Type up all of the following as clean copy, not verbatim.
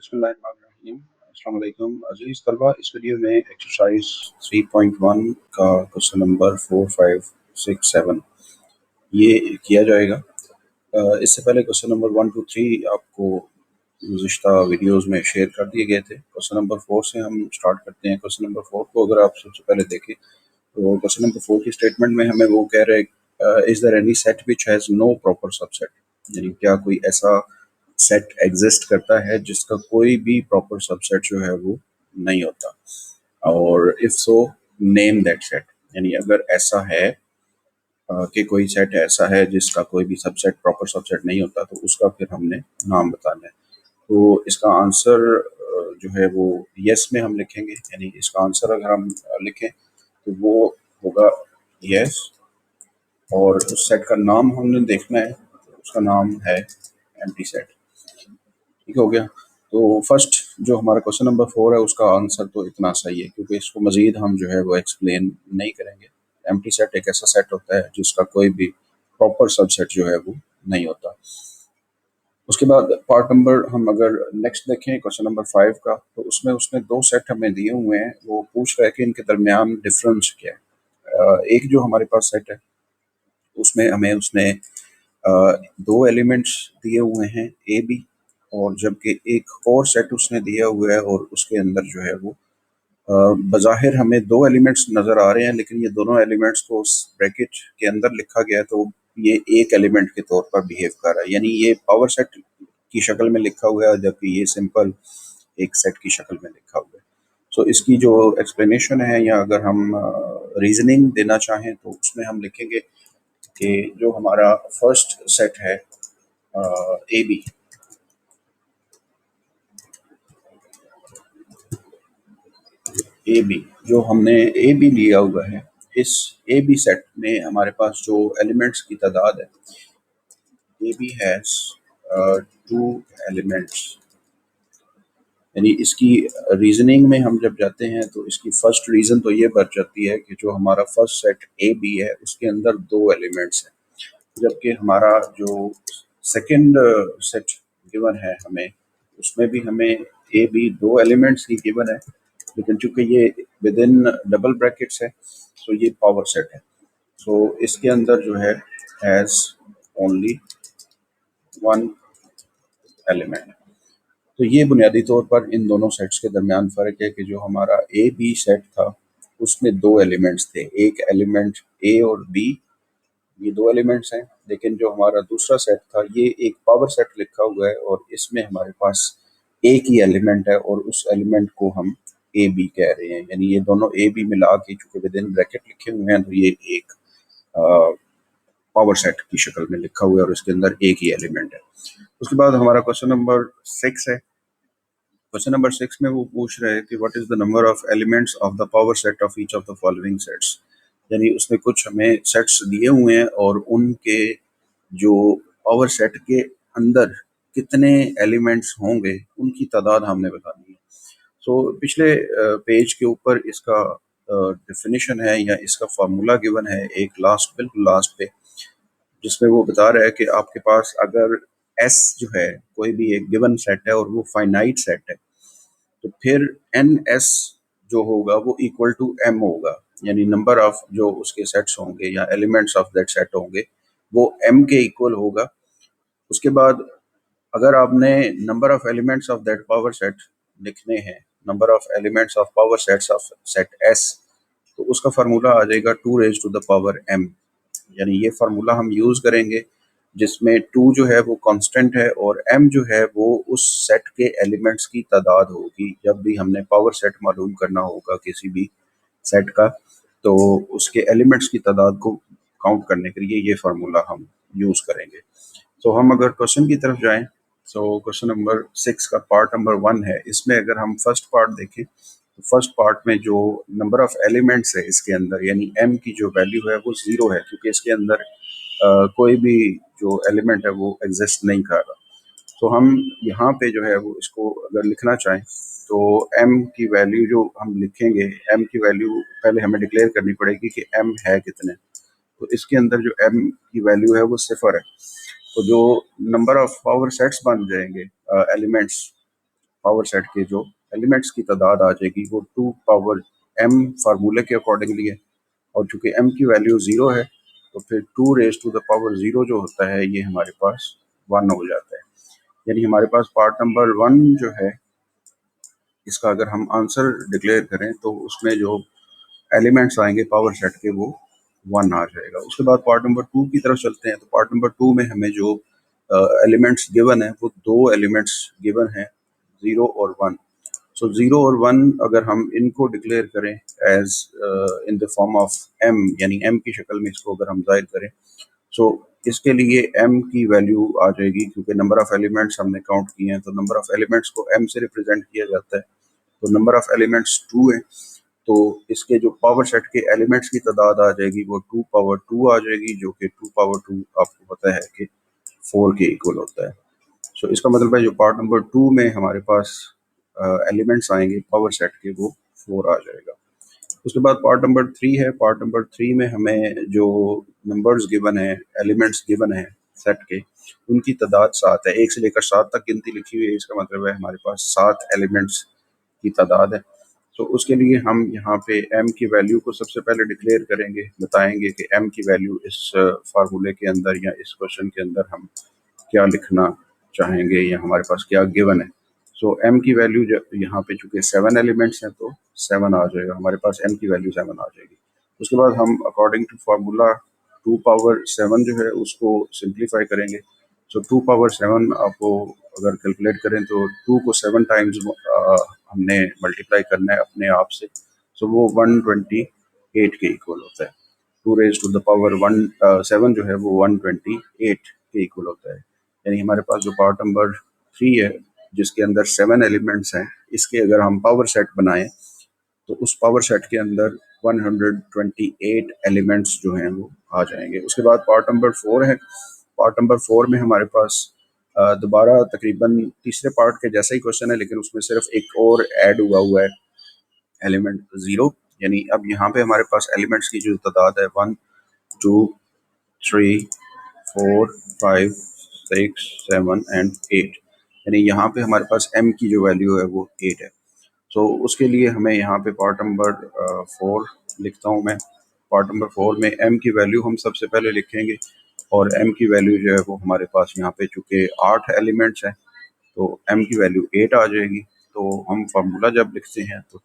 बिस्मिल्लाहिर्रहमानिर्रहीम। अस्सलाम वालेकुम अज़ीज़ तलबा। इस वीडियो में एक्सरसाइज 3.1 का क्वेश्चन नंबर 4, 5, 6, 7 ये किया जाएगा। इससे पहले क्वेश्चन नंबर 1, 2, 3 आपको गुज़िश्ता वीडियोज़ में शेयर कर दिए गए थे। क्वेश्चन नंबर 4 से हम स्टार्ट करते हैं। क्वेश्चन नंबर 4 को अगर आप सबसे पहले देखें तो क्वेश्चन नंबर 4 की स्टेटमेंट में हमें वो कह रहे हैं, is there any set which has no proper subset, यानी क्या कोई ऐसा सेट एग्जिस्ट करता है जिसका कोई भी प्रॉपर सबसेट जो है वो नहीं होता, और if so name that set, यानी अगर ऐसा है कि कोई सेट ऐसा है जिसका कोई भी सबसेट प्रॉपर सबसेट नहीं होता तो उसका फिर हमने नाम बताना है। तो इसका आंसर जो है वो यस में हम लिखेंगे, यानी इसका आंसर अगर हम लिखें तो वो होगा यस, और उस सेट का नाम हमने देखना है, उसका नाम है एम्प्टी सेट। ठीक हो गया। तो फर्स्ट जो हमारा क्वेश्चन नंबर 4 है उसका आंसर तो इतना सही है, क्योंकि इसको मजीद हम जो है वो एक्सप्लेन नहीं करेंगे। एम्प्टी सेट एक ऐसा सेट होता है जिसका कोई भी प्रॉपर सबसेट जो है वो नहीं होता। उसके बाद पार्ट नंबर हम अगर नेक्स्ट देखें क्वेश्चन नंबर 5 का, तो उसमें उसने दो सेट हमें दिए हुए हैं। वो पूछ रहा है कि इनके दरमियान डिफरेंस क्या है। एक जो हमारे पास सेट है उसमें हमें उसने दो एलिमेंट्स दिए हुए हैं ए बी, और जबकि एक और सेट उसने दिया हुआ है और उसके अंदर जो है वो बज़ाहिर हमें दो एलिमेंट्स नज़र आ रहे हैं, लेकिन ये दोनों एलिमेंट्स को उस ब्रैकेट के अंदर लिखा गया है तो ये एक एलिमेंट के तौर पर बिहेव कर रहा है, यानी ये पावर सेट की शक्ल में लिखा हुआ है जबकि ये सिंपल एक सेट की शक्ल में लिखा हुआ है। सो इसकी जो एक्सप्लेनेशन है, या अगर हम रीजनिंग देना चाहें तो उसमें हम लिखेंगे कि जो हमारा फर्स्ट सेट है ए बी, जो हमने ए बी लिया हुआ है, इस ए बी सेट में हमारे पास जो एलिमेंट्स की तादाद है, ए बी हैज 2 एलिमेंट्स, यानी इसकी रीजनिंग में हम जब जाते हैं तो इसकी फर्स्ट रीजन तो ये बच जाती है कि जो हमारा फर्स्ट सेट ए बी है उसके अंदर दो एलिमेंट्स हैं, जबकि हमारा जो सेकंड सेट गिवन है हमें, उसमें भी हमें ए बी दो एलिमेंट्स ही गिवन है, लेकिन चूंकि ये विद इन डबल ब्रैकेट्स है तो ये पावर सेट है। सो इसके अंदर जो है हैज ओनली वन एलिमेंट। तो ये बुनियादी तौर पर इन दोनों सेट्स के दरमियान फ़र्क है कि जो हमारा ए बी सेट था उसमें दो एलिमेंट्स थे, एक एलिमेंट ए और बी, ये दो एलिमेंट्स हैं, लेकिन जो हमारा दूसरा सेट था ये एक पावर सेट लिखा हुआ है और इसमें हमारे पास एक ही एलिमेंट है और उस एलिमेंट को हम ए बी कह रहे हैं, यानी ये दोनों ए बी मिला के चूंकि विद इन ब्रैकेट लिखे हुए हैं तो ये एक पावर सेट की शक्ल में लिखा हुआ है और इसके अंदर एक ही एलिमेंट है। उसके बाद हमारा क्वेश्चन नंबर 6 है। क्वेश्चन नंबर 6 में वो पूछ रहे हैं कि what is the number of elements of the power set of each of the following sets, यानी उसने कुछ हमें सेट्स दिए हुए हैं और उनके जो पावर सेट के अंदर कितने एलिमेंट्स होंगे उनकी तादाद हमने बतानी है। सो पिछले पेज के ऊपर इसका डेफिनेशन है या इसका फार्मूला गिवन है एक लास्ट, बिल्कुल लास्ट पे, जिसमें वो बता रहा है कि आपके पास अगर एस जो है कोई भी एक गिवन सेट है और वो फाइनाइट सेट है तो फिर एन एस जो होगा वो इक्वल टू एम होगा, यानी नंबर ऑफ जो उसके सेट्स होंगे या एलिमेंट्स ऑफ दैट सेट होंगे वो एम के इक्वल होगा। उसके बाद अगर आपने number of elements of that power set लिखने हैं, number of elements of power sets of set S, तो उसका फार्मूला आ जाएगा 2 raise to the power M, यानी ये फार्मूला हम यूज करेंगे जिसमें 2 जो है वो कांस्टेंट है और m जो है वो उस सेट के एलिमेंट्स की तादाद होगी। जब भी हमने पावर सेट मालूम करना होगा किसी भी सेट का तो उसके एलिमेंट्स की तादाद को काउंट करने के लिए ये फार्मूला हम यूज करेंगे। तो हम अगर क्वेश्चन की तरफ जाएं, तो क्वेश्चन नंबर 6 का पार्ट नंबर 1 है, इसमें अगर हम फर्स्ट पार्ट देखें तो फर्स्ट पार्ट में जो नंबर ऑफ एलिमेंट्स है इसके अंदर, यानी m की जो वैल्यू है वो 0 है, क्योंकि इसके अंदर कोई भी जो एलिमेंट है वो एग्जिस्ट नहीं कर रहा। तो हम यहाँ पे जो है वो इसको अगर लिखना चाहें तो m की वैल्यू जो हम लिखेंगे, m की वैल्यू पहले हमें डिक्लेयर करनी पड़ेगी कि m है कितने। तो इसके अंदर जो m की वैल्यू है वो 0 है, तो जो नंबर ऑफ पावर सेट्स बन जाएंगे एलिमेंट्स पावर सेट के जो एलिमेंट्स की तादाद आ जाएगी वो 2 पावर m फार्मूले के अकॉर्डिंगली है, और चूंकि m की वैल्यू 0 है तो फिर 2 रेज टू द पावर 0 जो होता है ये हमारे पास 1 हो जाता है। यानी हमारे पास पार्ट नंबर 1 जो है इसका अगर हम आंसर डिक्लेयर करें तो उसमें जो एलिमेंट्स आएंगे पावर सेट के वो 1 आ जाएगा। उसके बाद पार्ट नंबर 2 की तरफ चलते हैं। तो पार्ट नंबर 2 में हमें जो एलिमेंट्स गिवन है वो दो एलिमेंट्स गिवन है, 0 और 1। सो 0 और 1 अगर हम इनको डिक्लेयर करें as in the form of m, यानी m की शक्ल में इसको अगर हम जाहिर करें, सो इसके लिए m की वैल्यू आ जाएगी, क्योंकि नंबर ऑफ एलिमेंट्स हमने काउंट किए हैं तो नंबर ऑफ एलिमेंट्स को m से रिप्रेजेंट किया जाता है। तो नंबर ऑफ एलिमेंट्स 2 है, तो इसके जो पावर सेट के एलिमेंट्स की तादाद आ जाएगी वो 2 पावर 2 आ जाएगी, जो कि 2 पावर 2 आपको पता है कि 4 के इक्वल होता है। सो इसका मतलब है जो पार्ट नंबर 2 में हमारे पास एलिमेंट्स आएंगे पावर सेट के वो 4 आ जाएगा। उसके बाद पार्ट नंबर 3 है। पार्ट नंबर 3 में हमें जो नंबर्स गिवन है, एलिमेंट्स गिवन है सेट के, उनकी तादाद 7 है। 1 से लेकर 7 तक गिनती लिखी हुई है, इसका मतलब है हमारे पास 7 एलिमेंट्स की तादाद है। तो उसके लिए हम यहाँ पे m की वैल्यू को सबसे पहले डिक्लेयर करेंगे, बताएंगे कि m की वैल्यू इस फार्मूले के अंदर या इस क्वेश्चन के अंदर हम क्या लिखना चाहेंगे या हमारे पास क्या गिवन है। सो m की वैल्यू यहाँ पे चूंकि 7 एलिमेंट्स हैं तो 7 आ जाएगा, हमारे पास m की वैल्यू 7 आ जाएगी। उसके बाद हम अकॉर्डिंग टू फार्मूला 2 पावर 7 जो है उसको सिंप्लीफाई करेंगे। सो 2 पावर 7 आपको अगर कैलकुलेट करें तो 2 को 7 टाइम्स हमने मल्टीप्लाई करना है अपने आप से, सो वो 128 के इक्वल होता है। 2 रेज टू द पावर 7 जो है वो 128 के इक्वल होता है। यानी हमारे पास जो पार्ट नंबर 3 है जिसके अंदर 7 एलिमेंट्स हैं, इसके अगर हम पावर सेट बनाएं तो उस पावर सेट के अंदर 128 एलिमेंट्स जो हैं वो आ जाएंगे। उसके बाद पार्ट नंबर 4 है। पार्ट नंबर 4 में हमारे पास दोबारा तकरीबन तीसरे पार्ट के जैसा ही क्वेश्चन है, लेकिन उसमें सिर्फ एक और ऐड हुआ है एलिमेंट 0। यानी अब यहाँ पे हमारे पास एलिमेंट्स की जो तादाद है 1 2 3 4 5 6 7 एंड 8, यानी यहाँ पे हमारे पास m की जो वैल्यू है वो 8 है। तो उसके लिए हमें यहाँ पे पार्ट नंबर 4 लिखता हूँ मैं। पार्ट नंबर 4 में m की वैल्यू हम सबसे पहले लिखेंगे, और m की वैल्यू जो है वो हमारे पास यहाँ पे चूंकि 8 एलिमेंट्स हैं तो m की वैल्यू 8 आ जाएगी। तो हम फार्मूला जब लिखते हैं तो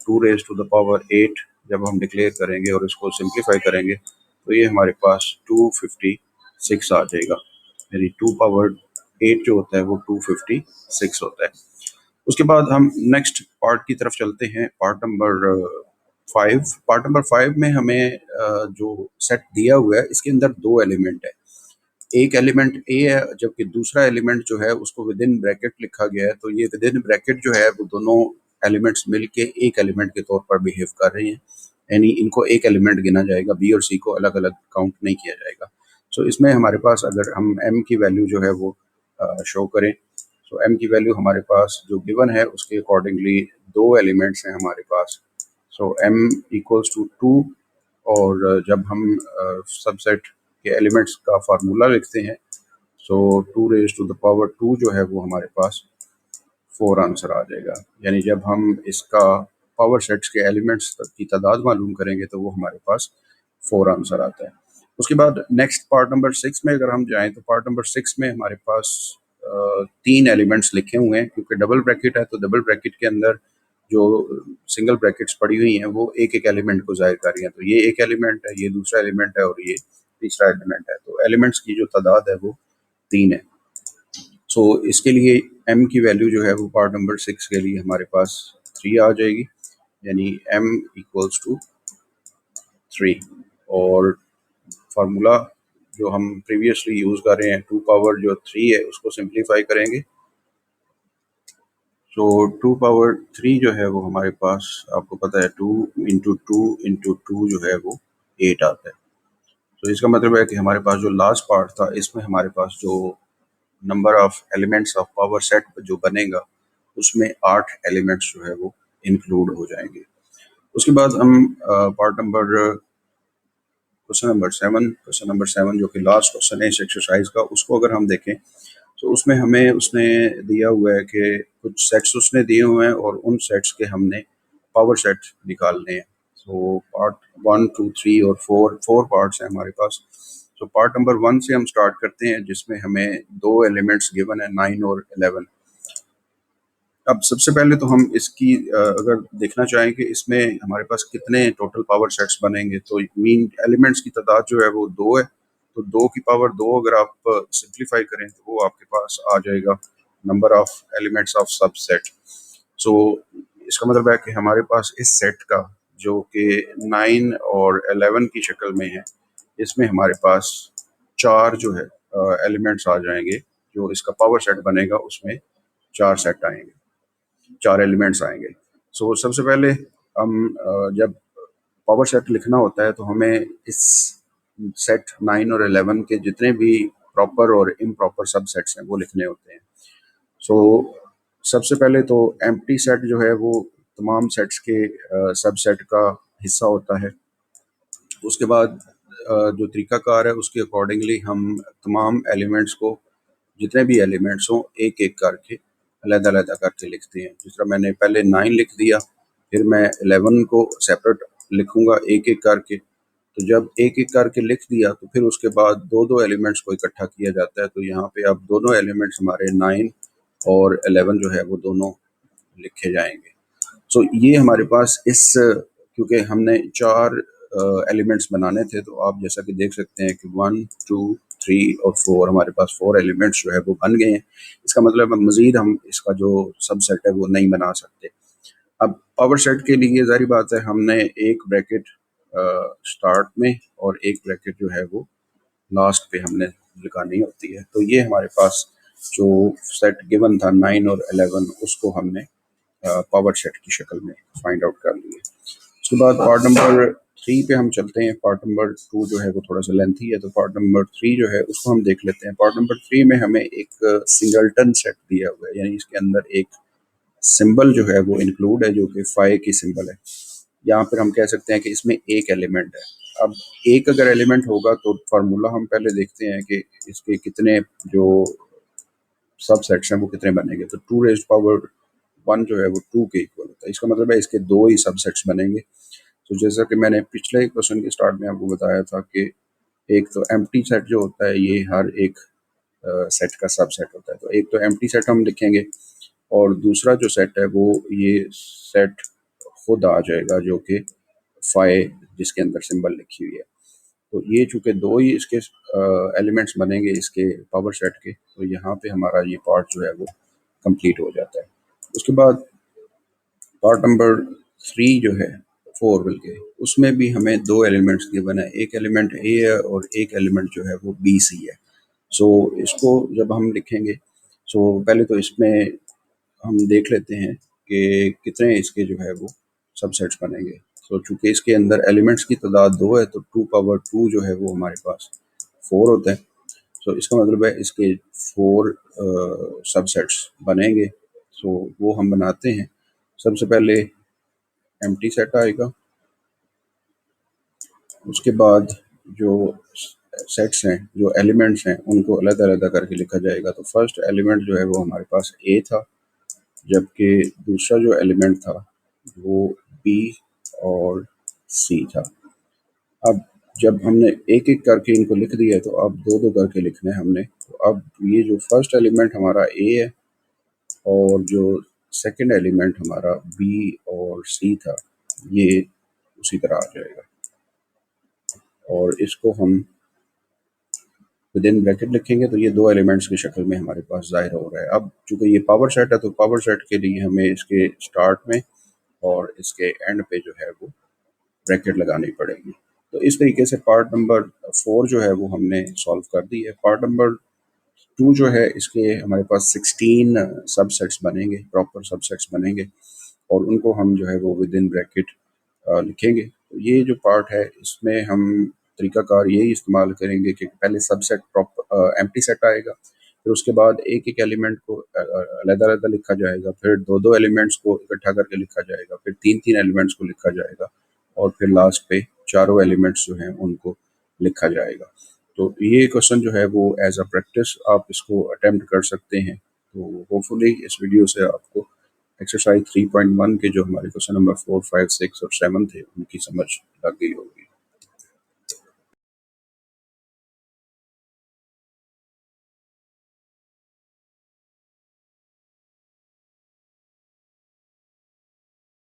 2 रेज टू द पावर 8 जब हम डिक्लेयर करेंगे और इसको सिंप्लीफाई करेंगे तो ये हमारे पास 256 आ जाएगा। यानी 2 पावर 8 जो होता है वो 256 होता है। उसके बाद हम नेक्स्ट पार्ट की तरफ चलते हैं, पार्ट नंबर 5। पार्ट नंबर 5 में हमें जो सेट दिया हुआ है इसके अंदर दो एलिमेंट है। एक एलिमेंट ए है जबकि दूसरा एलिमेंट जो है उसको विद इन ब्रैकेट लिखा गया है। तो ये विद इन ब्रैकेट जो है वो दोनों एलिमेंट्स मिलके एक एलिमेंट के तौर पर बिहेव कर रहे हैं, यानी इनको एक एलिमेंट गिना जाएगा, बी और सी को अलग अलग काउंट नहीं किया जाएगा। सो इसमें हमारे पास अगर हम एम की वैल्यू जो है वो शो करें, सो एम की वैल्यू हमारे पास जो गिवन है उसके अकॉर्डिंगली दो एलिमेंट्स हैं हमारे पास। सो एम इक्वल्स टू 2, और जब हम सबसेट के एलिमेंट्स का फार्मूला लिखते हैं सो 2 रेज टू द पावर 2 जो है वो हमारे पास 4 आंसर आ जाएगा। यानी जब हम इसका पावर सेट्स के एलिमेंट्स की तादाद मालूम करेंगे तो वो हमारे पास 4 आंसर आता है। उसके बाद नेक्स्ट पार्ट नंबर 6 में अगर हम जाएं तो पार्ट नंबर 6 में हमारे पास 3 एलिमेंट्स लिखे हुए हैं, क्योंकि डबल ब्रैकेट है तो डबल ब्रैकेट के अंदर जो सिंगल ब्रैकेट्स पड़ी हुई हैं वो एक एक एलिमेंट को जाहिर कर रही हैं। तो ये एक एलिमेंट है, ये दूसरा एलिमेंट है और ये तीसरा एलिमेंट है। तो एलिमेंट्स की जो तादाद है वो 3 है। सो इसके लिए m की वैल्यू जो है वो पार्ट नंबर 6 के लिए हमारे पास 3 आ जाएगी, यानी m इक्वल्स टू 3। और फार्मूला जो हम प्रीवियसली यूज कर रहे हैं 2 पावर जो 3 है उसको सिंप्लीफाई करेंगे। सो 2 पावर 3 जो है वो हमारे पास आपको पता है 2 इंटू 2 इंटू 2 जो है वो 8 आता है। तो इसका मतलब है कि हमारे पास जो लास्ट पार्ट था इसमें हमारे पास जो number of elements of power set जो बनेगा उसमें 8 एलिमेंट्स जो है वो इंक्लूड हो जाएंगे। उसके बाद हम पार्ट नंबर क्वेश्चन नंबर 7 जो कि लास्ट क्वेश्चन है इस एक्सरसाइज का, उसको अगर हम देखें तो उसमें हमें उसने दिया हुआ है कि कुछ सेट्स उसने दिए हुए हैं और उन सेट्स के हमने पावर सेट निकालने हैं। सो पार्ट 1, 2, 3 और 4 पार्ट्स हैं हमारे पास। तो पार्ट नंबर 1 से हम स्टार्ट करते हैं, जिसमें हमें दो एलिमेंट्स गिवन है, 9 और 11। अब सबसे पहले तो हम इसकी अगर देखना चाहें कि इसमें हमारे पास कितने टोटल पावर सेट्स बनेंगे, तो मीन एलिमेंट्स की तादाद जो है वो 2 है। तो 2 की पावर 2 अगर आप सिंप्लीफाई करें तो वो आपके पास आ जाएगा number of elements of subset. So इसका मतलब है कि हमारे पास इस सेट का जो कि 9 और 11 की शक्ल में है, इसमें हमारे पास 4 जो है एलिमेंट्स आ जाएंगे। जो इसका पावर सेट बनेगा उसमें 4 सेट आएंगे, 4 एलिमेंट्स आएंगे। सो सबसे पहले हम जब पावर सेट लिखना होता है तो हमें इस सेट 9 और 11 के जितने भी प्रॉपर और इम्प्रॉपर सब सेट्स हैं वो लिखने होते हैं। सो सबसे पहले तो एम्प्टी सेट जो है वो तमाम सेट्स के सबसेट का हिस्सा होता है। उसके बाद जो तरीकाकार है उसके अकॉर्डिंगली हम तमाम एलिमेंट्स को, जितने भी एलिमेंट्स हों, एक एक करके अलग-अलग करके लिखते हैं। जिस तरह मैंने पहले 9 लिख दिया, फिर मैं 11 को सेपरेट लिखूंगा एक एक करके। तो जब एक एक करके लिख दिया तो फिर उसके बाद दो दो एलिमेंट्स को इकट्ठा किया जाता है। तो यहाँ पे अब दोनों एलिमेंट्स हमारे 9 और 11 जो है वो दोनों लिखे जाएंगे। सो ये हमारे पास इस, क्योंकि हमने 4 एलिमेंट्स बनाने थे, तो आप जैसा कि देख सकते हैं कि 1, 2, 3 और 4 हमारे पास 4 एलिमेंट्स जो है वो बन गए हैं। इसका मतलब है मज़ीद हम इसका जो सबसेट है वो नहीं बना सकते। अब पावर सेट के लिए ज़ाहिर बात है हमने एक ब्रैकेट स्टार्ट में और एक ब्रैकेट जो है वो लास्ट पे हमने लगानी होती है। तो ये हमारे पास जो सेट गिवन था 9 और 11, उसको हमने पावर सेट की शक्ल में फाइंड आउट कर लिए। उसके बाद पार्ट नंबर 3 पे हम चलते हैं। पार्ट नंबर 2 जो है वो थोड़ा सा लेंथी है, तो पार्ट नंबर 3 जो है उसको हम देख लेते हैं। पार्ट नंबर 3 में हमें एक सिंगलटन सेट दिया हुआ है, यानी इसके अंदर एक सिंबल जो है वो इंक्लूड है, जो कि फाइ की सिंबल है। यहाँ पर हम कह सकते हैं कि इसमें एक एलिमेंट है। अब एक अगर एलिमेंट होगा तो फार्मूला हम पहले देखते हैं कि इसके कितने जो सब सेट्स हैं वो कितने बनेंगे। तो 2 रेज़्ड पावर 1 जो है वो 2 के इक्वल होता है। इसका मतलब है इसके 2 ही सबसेट्स बनेंगे। तो जैसा कि मैंने पिछले क्वेश्चन के स्टार्ट में आपको बताया था कि एक तो एम्प्टी सेट जो होता है ये हर एक सेट का सबसेट होता है। तो एक तो एम्प्टी सेट हम लिखेंगे और दूसरा जो सेट है वो ये सेट खुद आ जाएगा, जो कि फाइ जिसके अंदर सिंबल लिखी हुई है। तो ये चूंकि 2 ही इसके एलिमेंट्स बनेंगे इसके पावर सेट के, तो यहाँ पे हमारा ये पार्ट जो है वो कंप्लीट हो जाता है। उसके बाद पार्ट नंबर 3 जो है, 4 बल्कि, उसमें भी हमें 2 एलिमेंट्स गिवन है। एक एलिमेंट ए है और एक एलिमेंट जो है वो बी सी है। सो इसको जब हम लिखेंगे, सो पहले तो इसमें हम देख लेते हैं कि कितने इसके जो है वो सबसेट्स बनेंगे। तो चूंकि इसके अंदर एलिमेंट्स की तादाद 2 है, तो 2 पावर 2 जो है वो हमारे पास 4 होता है। तो इसका मतलब है इसके 4 सबसेट्स बनेंगे। सो वो हम बनाते हैं। सबसे पहले एम्प्टी सेट आएगा, उसके बाद जो सेट्स हैं, जो एलिमेंट्स हैं, उनको अलग अलग करके लिखा जाएगा। तो फर्स्ट एलिमेंट जो है वो हमारे पास ए था, जबकि दूसरा जो एलिमेंट था वो बी और सी था। अब जब हमने एक एक करके इनको लिख दिया है, तो अब दो दो करके लिखना है हमने। तो अब ये जो फर्स्ट एलिमेंट हमारा ए है और जो सेकंड एलिमेंट हमारा बी और सी था, ये उसी तरह आ जाएगा और इसको हम विद इन ब्रैकेट लिखेंगे। तो ये 2 एलिमेंट्स की शक्ल में हमारे पास ज़ाहिर हो रहा है। अब चूंकि ये पावर सेट है, तो पावर सेट के लिए हमें इसके स्टार्ट में और इसके एंड पे जो है वो ब्रैकेट लगानी पड़ेगी। तो इस तरीके से पार्ट नंबर 4 जो है वो हमने सॉल्व कर दी है। पार्ट नंबर 2 जो है, इसके हमारे पास 16 सबसेट्स बनेंगे, प्रॉपर सबसेट्स बनेंगे और उनको हम जो है वो विद इन ब्रैकेट लिखेंगे। तो ये जो पार्ट है इसमें हम तरीकाकार यही इस्तेमाल करेंगे कि पहले सबसेट प्रॉपर एम्प्टी सेट आएगा, फिर उसके बाद एक एक एलिमेंट को अलग-अलग लिखा जाएगा, फिर दो दो एलिमेंट्स को इकट्ठा करके लिखा जाएगा, फिर तीन तीन एलिमेंट्स को लिखा जाएगा और फिर लास्ट पे चारों एलिमेंट्स जो हैं उनको लिखा जाएगा। तो ये क्वेश्चन जो है वो एज अ प्रैक्टिस आप इसको अटेम्प्ट कर सकते हैं। तो होपफुली इस वीडियो से आपको एक्सरसाइज 3.1 के जो हमारे क्वेश्चन नंबर 4, 5, 6 और 7 थे उनकी समझ लग गई होगी।